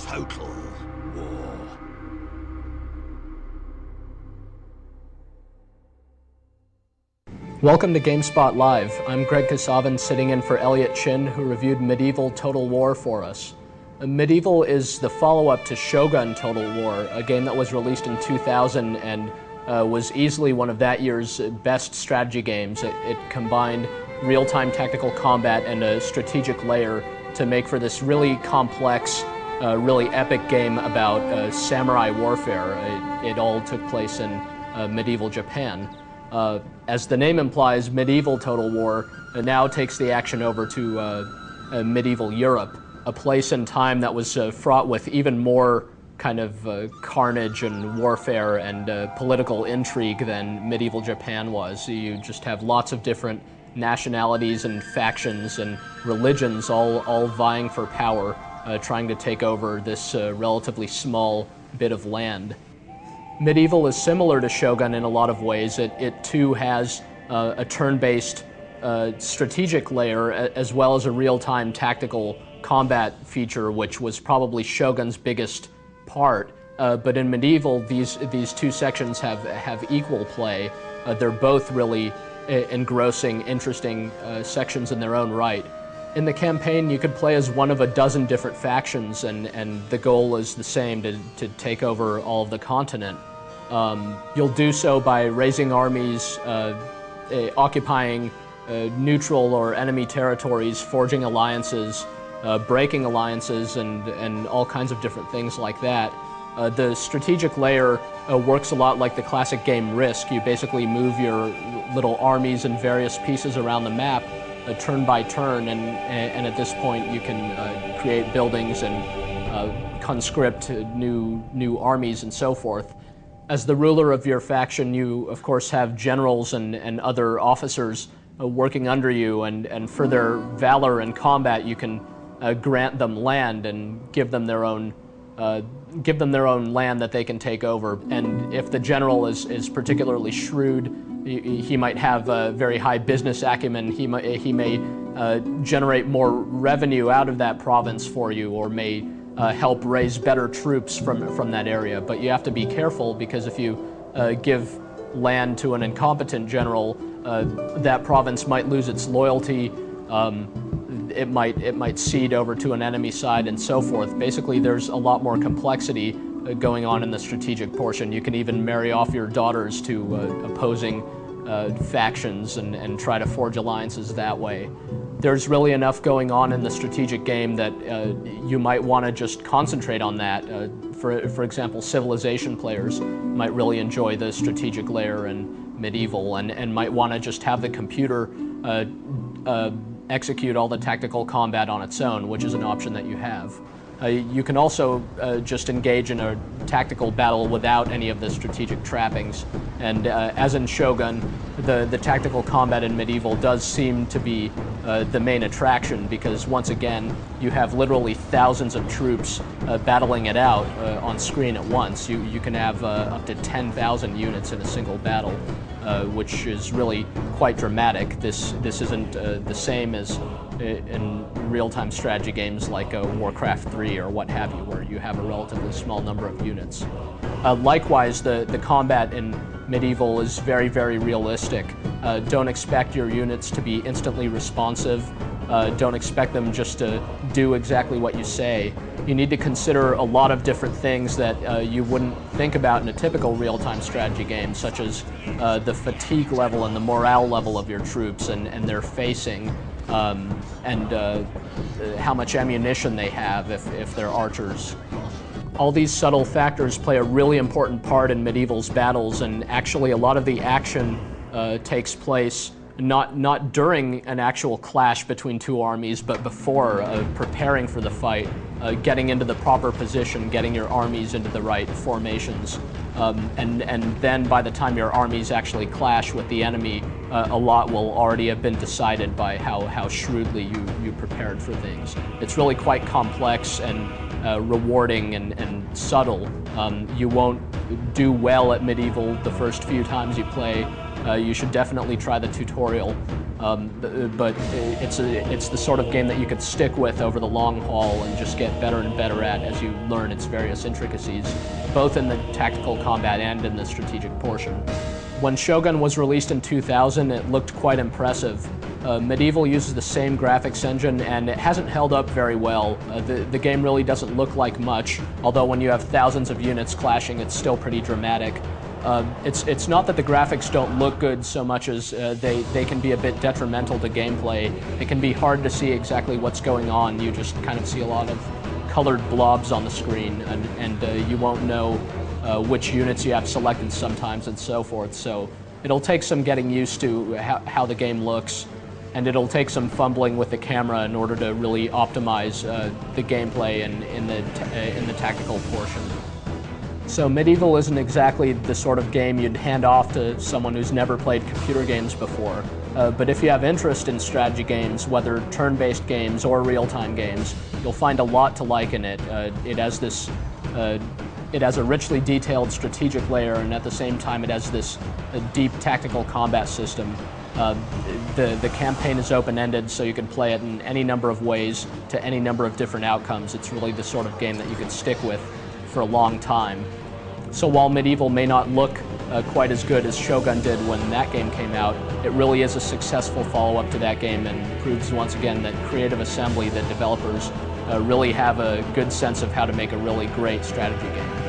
total war. Welcome to GameSpot Live. I'm Greg Kasavin, sitting in for Elliot Chin, who reviewed Medieval Total War for us. Medieval is the follow-up to Shogun Total War, a game that was released in 2000 and was easily one of that year's best strategy games. It combined real-time tactical combat and a strategic layer to make for this really complex, really epic game about samurai warfare. It all took place in medieval Japan. As the name implies, Medieval Total War now takes the action over to medieval Europe, a place and time that was fraught with even more kind of carnage and warfare and political intrigue than medieval Japan was. You just have lots of different nationalities and factions and religions all vying for power, trying to take over this relatively small bit of land. Medieval is similar to Shogun in a lot of ways. It too has a turn-based strategic layer as well as a real-time tactical combat feature, which was probably Shogun's biggest part. But in Medieval, these two sections have equal play. They're both really engrossing, interesting sections in their own right. In the campaign, you could play as one of a dozen different factions, and the goal is the same, to take over all of the continent. You'll do so by raising armies, occupying neutral or enemy territories, forging alliances, breaking alliances, and all kinds of different things like that. The strategic layer works a lot like the classic game Risk. You basically move your little armies and various pieces around the map turn by turn, and at this point you can create buildings and conscript new armies and so forth. As the ruler of your faction, you of course have generals and other officers working under you, and for their valor in combat you can grant them land and give them their own land that they can take over. And if the general is particularly shrewd, he might have a very high business acumen. He may generate more revenue out of that province for you, or may help raise better troops from that area. But you have to be careful, because if you give land to an incompetent general, that province might lose its loyalty. It might cede over to an enemy side, and so forth. Basically, there's a lot more complexity going on in the strategic portion. You can even marry off your daughters to opposing factions and try to forge alliances that way. There's really enough going on in the strategic game that you might want to just concentrate on that. For example, Civilization players might really enjoy the strategic layer in Medieval, and might want to just have the computer execute all the tactical combat on its own, which is an option that you have. You can also just engage in a tactical battle without any of the strategic trappings. And as in Shogun, the tactical combat in Medieval does seem to be the main attraction, because once again, you have literally thousands of troops battling it out on screen at once. You can have up to 10,000 units in a single battle, which is really quite dramatic. This isn't the same as in real-time strategy games like Warcraft 3 or what have you, where you have a relatively small number of units. Likewise, the combat in Medieval is very, very realistic. Don't expect your units to be instantly responsive. Don't expect them just to do exactly what you say. You need to consider a lot of different things that you wouldn't think about in a typical real-time strategy game, such as the fatigue level and the morale level of your troops and their facing, and how much ammunition they have if they're archers. All these subtle factors play a really important part in Medieval's battles, and actually a lot of the action takes place not during an actual clash between two armies, but before, preparing for the fight, getting into the proper position, getting your armies into the right formations. And then by the time your armies actually clash with the enemy, a lot will already have been decided by how shrewdly you prepared for things. It's really quite complex and rewarding and subtle. You won't do well at Medieval the first few times you play. you should definitely try the tutorial. But it's the sort of game that you could stick with over the long haul and just get better and better at as you learn its various intricacies, both in the tactical combat and in the strategic portion. When Shogun was released in 2000, it looked quite impressive. Medieval uses the same graphics engine, and it hasn't held up very well. The game really doesn't look like much, although when you have thousands of units clashing, it's still pretty dramatic. It's not that the graphics don't look good so much as they can be a bit detrimental to gameplay. It can be hard to see exactly what's going on. You just kind of see a lot of colored blobs on the screen, and you won't know which units you have selected sometimes and so forth. So it'll take some getting used to how the game looks, and it'll take some fumbling with the camera in order to really optimize the gameplay in the tactical portion. So Medieval isn't exactly the sort of game you'd hand off to someone who's never played computer games before. But if you have interest in strategy games, whether turn-based games or real-time games, you'll find a lot to like in it. It has a richly detailed strategic layer, and at the same time it has this deep tactical combat system. The campaign is open-ended, so you can play it in any number of ways to any number of different outcomes. It's really the sort of game that you can stick with for a long time. So while Medieval may not look quite as good as Shogun did when that game came out, it really is a successful follow-up to that game and proves once again that creative assembly, that developers really have a good sense of how to make a really great strategy game.